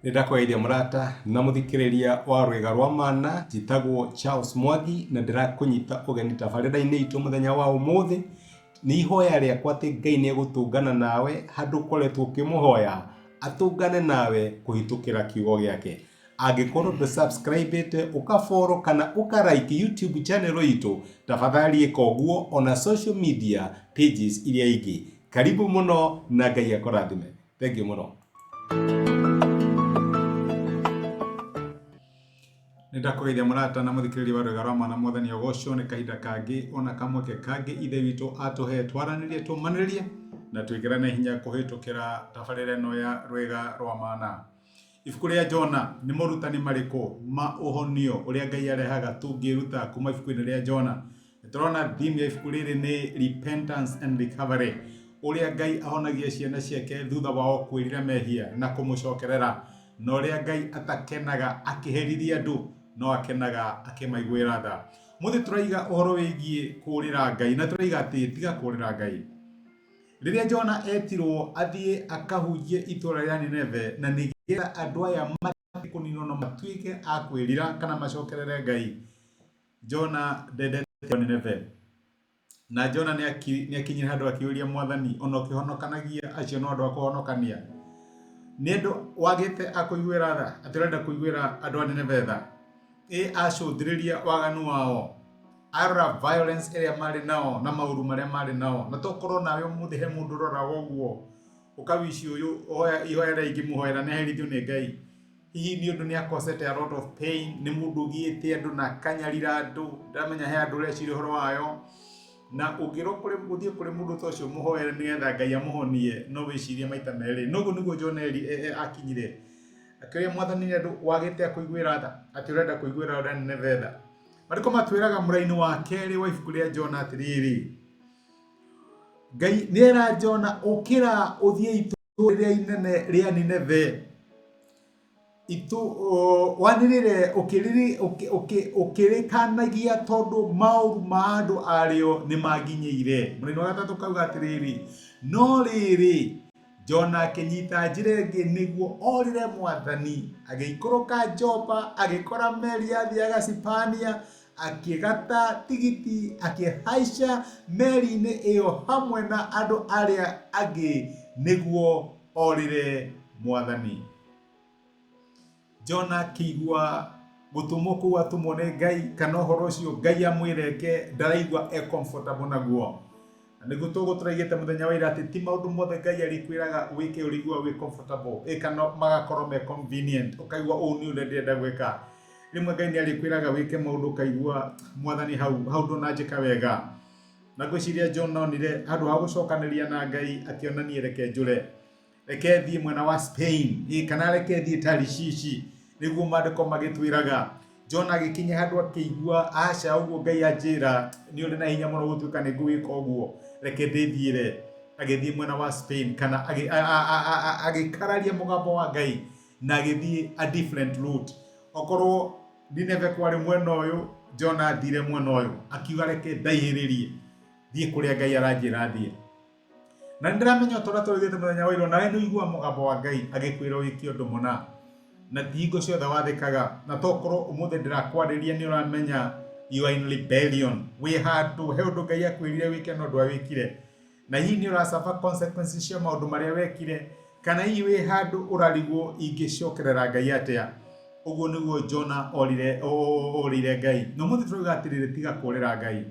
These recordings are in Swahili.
Nindakweithia murata na muthikiriria wa rwega rwa mana jitagwo Charles Mwangi na ndirakunyita ugeni tabarira-ini itu muthenya wa umuthi. Ni ihoya riakwa ati Ngai ni egutungana nawe handu ukoretwo ukimuhoya atungane nawe kuhitukira kiugo giake. Angikorwo ndu subscribe ukafollow kana ukarike YouTube channel itu, tafadhali ika uguo ona social media pages iria ingi. Karibu muno na Ngai akurathime. Thank you muno. Nindakweithia murata na muthikiriria wa rwega rwa mana mwathani ogocwo ni kahinda kangi ona kamweke kangi ithe witu atuhe twaranirie tumaniririe na twigirane hinya kuhitukira tabarira ino ya rwega rwa mana. Ibuku ria Jona ni murutani mariku ma uhonio uria Ngai arehaga tungiruta kuma ibuku-ini ria Jona. Turona theme ya ibuku riri ni repentance and recovery, uria Ngai ahonagia ciana ciake thutha wao kwirira mehia na kumucokerera, na uria Ngai atakenaga akiherithia andu no akenaga akimaiguira tha. Muthi turaiga uhoro wigie kurira Ngai na turaiga ati tiga kurira Ngai. Riria Jona etirwo athie akahunjie itura ria Nineve na nigetha andu aya matikuninwo na matuike akwirira kana macokerere Ngai, Jona ndendete Nineve na Jona ni akinyire handu akiuria mwathani ono kihonokanagia acio no andu akuhonokania. Ni andu wagite akuiguira tha, atirenda kuiguira andu a Nineve tha. Acũthĩrĩria waganu wao, arora violence ĩrĩa marĩ nao na maũru marĩa marĩ nao. Na tokorwo nawe ũmũthĩ he mũndũ ũroraga ũguo ũkawici ũyũ ihoya rĩrĩa ingĩmũhoera nĩ aherithio nĩ Ngai. Hihi nĩ ũndũ nĩ akosete a lot of pain, nĩ mũndũ ũgiĩte andũ na akanyarira andũ, ndamenya he andũ ũreciria ũhoro wayo, na ũngĩthiĩ kũrĩ mũndũ ta ũcio mũhoere nĩgetha Ngai amũhonie, no wĩcirie maita merĩ. Noguo nĩguo Jona akinyire, akiuria mwathani ni andu wagite akuiguira tha, ati urenda kuiguira andu a Nineve tha. Mariko matwiraga muraini wa keri wa ibuku ria Jona atiriri, Ngai niera Jona ukira uthie itura ria inene ria Nineve, wanirire ukirikanagia tondu mauru ma andu ario ni maginyeire. Muraini wa gatatu kauga atiriri, no riri Jona akinyita njira ingi niguo orire mwathani, agiikuruka Jopa, agikora meri yathie Agacipania, akigata tigiti, akihaica meri-ini iyo hamwe na andu aria angi niguo orire mwathani. Jona akigua gutumwo kuu atumwo ni Ngai kana uhoro ucio Ngai amwireke ndaraigua comfortable naguo. Niguo tũgũtũraigĩte mũthenya wa ira ati ti maũndũ mothe Ngai arikwĩraga wĩke ũrigua wĩ comfortable kana magakorwo me convenient ukaigua ũũ nĩ ũrĩa ndĩrenda gwĩka. Rĩmwe Ngai nĩ arikwĩraga wĩke maũndũ ukaigua mwathani hau ndũnanjĩka wega. Na ngwĩciria Jona onire handũ ha gũcokanĩria na Ngai akĩonania reke njũre, reke thiĩ mwena wa Spain kana reke thiĩ Tarishishi, nĩguo maandĩko magĩtwĩraga. Jona agikinya handu akigua aca uguo Ngai anjira ni uri na hinya muno gutuika ni ngwika uguo, reke ndithiire. Agithie mwena wa Spain kana agikararia mugambo wa Ngai na agithie a different route. Okorwo Nineve kwari mwena uyu, Jona athire mwena uyu akiuga reke ndaihiririe thie kuria Ngai aranjira thie. Na ndiramenya tora turigite muthenya wa ira nawe ni igua mugambo wa Ngai agikwira wiki undu muna na thigo ciothe wathikaga, na tokorwo umuthi ndirakwariria ni uramenya you are in rebellion. We handu he undu Ngai akwirire wike no ndwa wikire, na hihi ni urasaba consequences cia maundu maria wekire, kana hihi wi handu urarigwo ingicokerera Ngai atia. Uguo niguo Jona orire Ngai. No muthi turuga atiriri tiga kurira Ngai.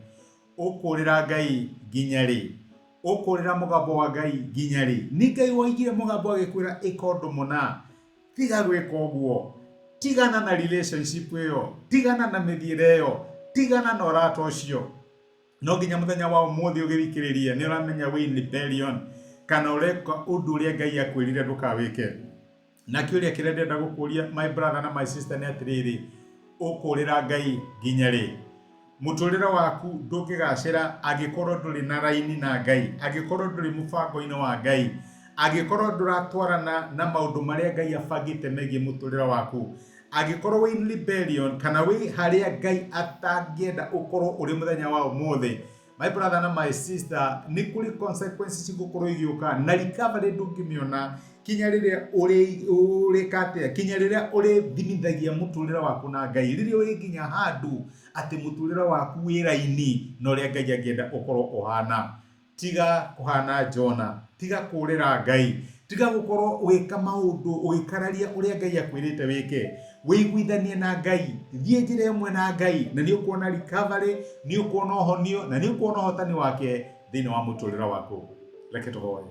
Ukurira Ngai nginya ri? Ukurira mugambo wa Ngai nginya ri? Ni Ngai waigire mugambo agikwira ika undu muna, tiga gwika uguo, tigana na relationship iyo, tigana na mithiire iyo, tigana na urata ucio. No nginya muthenya wa umuthi ugirikiriria ni uramenya we in rebellion kana ureka undu uria Ngai akwirire ndukawike. Na kiuria kiria ndenda gukuria my brother na my sister ni atiriri, ukurira Ngai nginya ri? Muturire waku ndungigacira angikorwo nduri na raini na Ngai, angikorwo nduri mubango-ini wa Ngai, angikorwo nduratwarana na maundu maria Ngai abangite megie muturire waku, angikorwo we in rebellion kana we haria Ngai atangienda ukorwo uri muthenya wa umuthi, My brother na my sister, ni kuri consequences cigukoro igioka na recovery ndungimiona kinya riria uri kate kinya riria uri thimithagia muturira waku na Ngai riria uri nginya handu ati muturira waku wira-ini no ria Ngai angienda ukoro uhana. Tiga kuhana Jona, tiga kurira Ngai, tiga gukorwo wika maundu ugikararia uria Ngai akwirite wike, wiguithanie na Ngai, thie njira imwe na Ngai, na ni ukuona recovery, ni ukuona honio, na ni ukuona hotani wake thiini wa muturira waku. Reke tuhoye.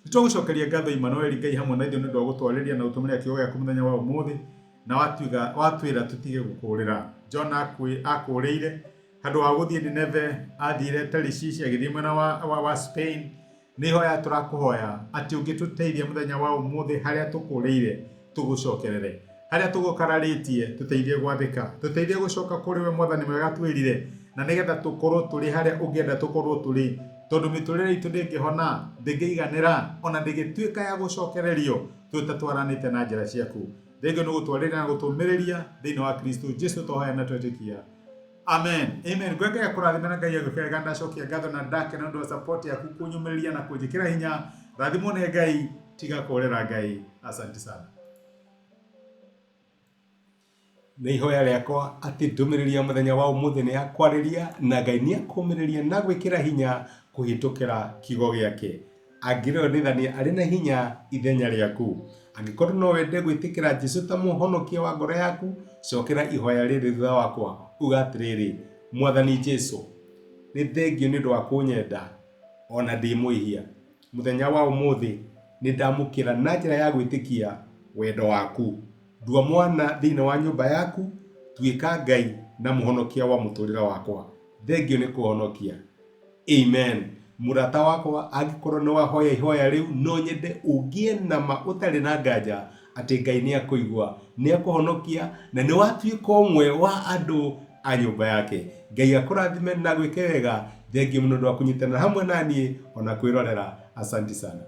Nitugucokeria ngatho Emmanuel Ngai hamwe na ithuĩ nĩ ũndũ wa gũtwarĩria na ũtũmĩre kiugo gĩaku mũthenya wa ũmũthĩ, na watwĩra tũtige gũkũrĩra. Jona akũrĩire handũ wa gũthiĩ Nineve, athire Tarishishi agĩthiĩ mwena wa Spain. Nĩ hoya tũrakũhoya atĩ ũngĩtũteithia mũthenya wa ũmũthĩ harĩa tũkũrĩire tũgũcokerere, harĩa tũgũkararĩtie tũteithie gwathĩka, tũteithie gũcoka kũrĩ we Mwathani mwega twĩrire, na nĩgetha tũkorwo tũrĩ harĩa ũngĩenda tũkorwo tũrĩ, tondu miturire itu ndingihona ndingiiganira ona ndingituika ya gucokererio tutatwaranite na njira ciaku. Thengio ni gutwarira na gutumiriria thiini wa Kristo Jesu tohaya na twetikia. Amen. Amen. Gweka ya kurathima na Ngai agukega ndacokia ngatho na ndake na ndu wa support yaku kunyumiriria na kunjikira hinya. Rathimo ne Ngai tiga kurera Ngai. Asante sana. Nĩ ihoya rĩakwa atĩ ndũmĩrĩria mũthenya wa ũmũthĩ nĩ yakwariria na Ngai nĩ akũmĩrĩria na gwĩkĩra hinya kũhĩtũkĩra kiugo gĩake. Angĩrĩonithania arĩ na hinya ithenya rĩaku. Angĩkorwo no wende gwĩtĩkĩra Jesũ ta mũhonokia wa ngoro yaku, cokera ihoya rĩrĩ thutha wakwa uga atĩrĩrĩ: Mwathani Jesũ, nĩ thengio nĩ ũndũ wa kũnyenda ona ndĩ mwĩhia. Mũthenya wa ũmũthĩ nĩ ndamũkĩra na njĩra ya gwĩtĩkia wendo waku. Ndua mwana thĩinĩ wa nyũmba yaku, tuĩka Ngai na mũhonokia wa mũtũrĩre wakwa. Thengio nĩ kũhonokia. Amen. Mũrata wakwa, angĩkorwo nĩ wahoya ihoya rĩu, no nyende ũgĩe na ma ũtarĩ na nganja atĩ Ngai nĩ akũigua, nĩ akũhonokia na nĩ watuĩka ũmwe wa andũ a nyũmba yake. Ngai akũrathime na gwĩke wega. Thengio mũno nĩ ũndũ wa kũnyitanĩra hamwe naniĩ ona kwĩrorera. Asante sana.